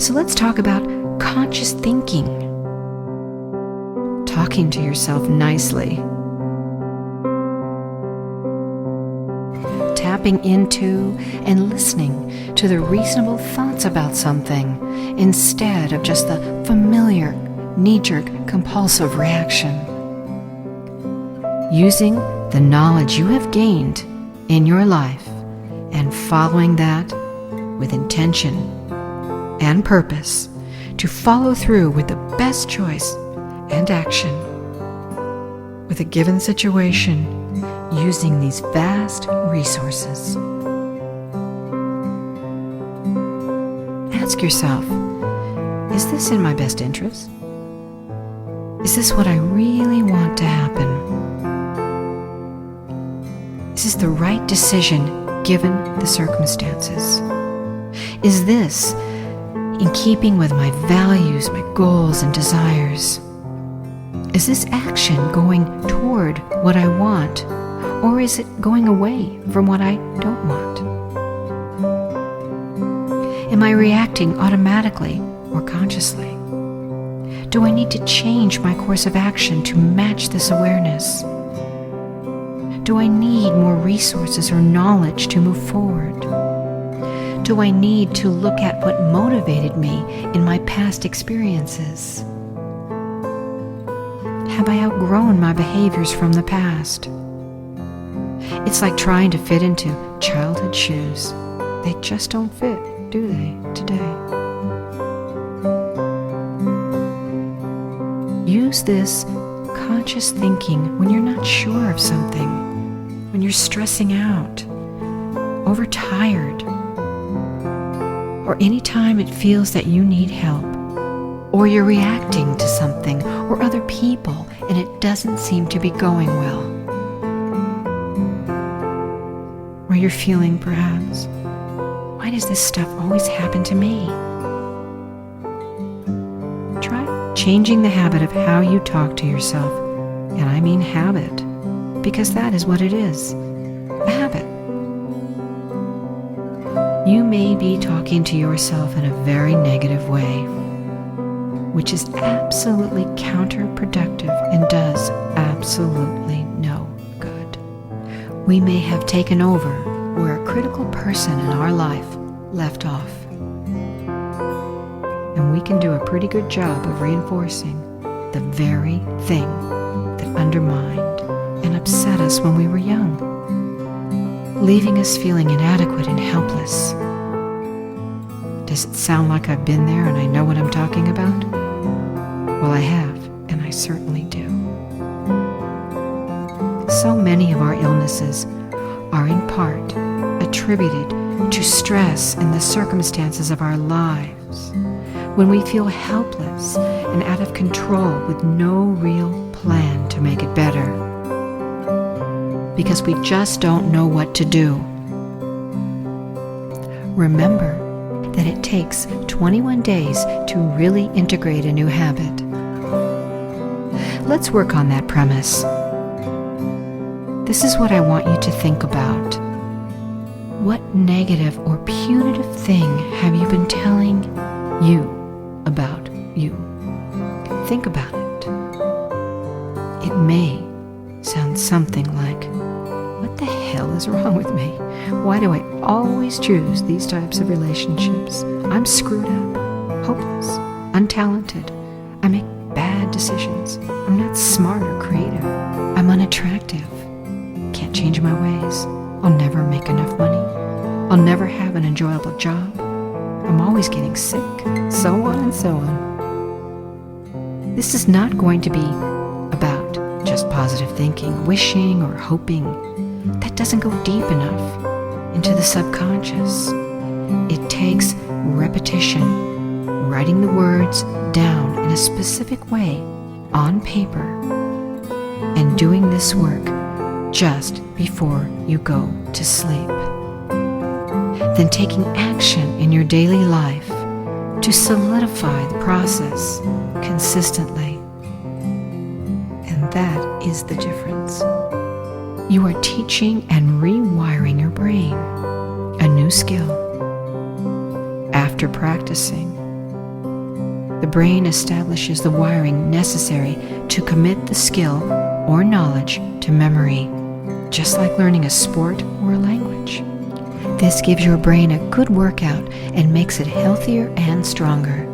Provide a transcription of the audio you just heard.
So let's talk about conscious thinking. Talking to yourself nicely. Tapping into and listening to the reasonable thoughts about something instead of just the familiar, knee-jerk, compulsive reaction. Using the knowledge you have gained in your life and following that with intention and purpose to follow through with the best choice and action with a given situation using these vast resources. Ask yourself, is this in my best interest? Is this what I really want to happen? Is this the right decision given the circumstances? Is this in keeping with my values, my goals, and desires? Is this action going toward what I want, or is it going away from what I don't want? Am I reacting automatically or consciously? Do I need to change my course of action to match this awareness? Do I need more resources or knowledge to move forward? Do I need to look at what motivated me in my past experiences? Have I outgrown my behaviors from the past? It's like trying to fit into childhood shoes. They just don't fit, do they, today? Use this conscious thinking when you're not sure of something, when you're stressing out, overtired, or anytime it feels that you need help, or you're reacting to something or other people and it doesn't seem to be going well. Or you're feeling perhaps, why does this stuff always happen to me? Try changing the habit of how you talk to yourself, and I mean habit, because that is what it is, a habit. You may be talking to yourself in a very negative way, which is absolutely counterproductive and does absolutely no good. We may have taken over where a critical person in our life left off. And we can do a pretty good job of reinforcing the very thing that undermined and upset us when we were young, leaving us feeling inadequate and helpless. Does it sound like I've been there and I know what I'm talking about? Well, I have, and I certainly do. So many of our illnesses are in part attributed to stress and the circumstances of our lives, when we feel helpless and out of control with no real plan to make it better, because we just don't know what to do. Remember that it takes 21 days to really integrate a new habit. Let's work on that premise. This is what I want you to think about. What negative or punitive thing have you been telling you about you? Think about it. It may sound something like, what the hell is wrong with me? Why do I always choose these types of relationships? I'm screwed up, hopeless, untalented. I make bad decisions. I'm not smart or creative. I'm unattractive. Can't change my ways. I'll never make enough money. I'll never have an enjoyable job. I'm always getting sick, so on and so on. This is not going to be about just positive thinking, wishing, or hoping. That doesn't go deep enough into the subconscious. It takes repetition, writing the words down in a specific way on paper, and doing this work just before you go to sleep. Then taking action in your daily life to solidify the process consistently. And that is the difference. You are teaching and rewiring your brain, a new skill. After practicing, The brain establishes the wiring necessary to commit the skill or knowledge to memory, just like learning a sport or a language. This gives your brain a good workout and makes it healthier and stronger.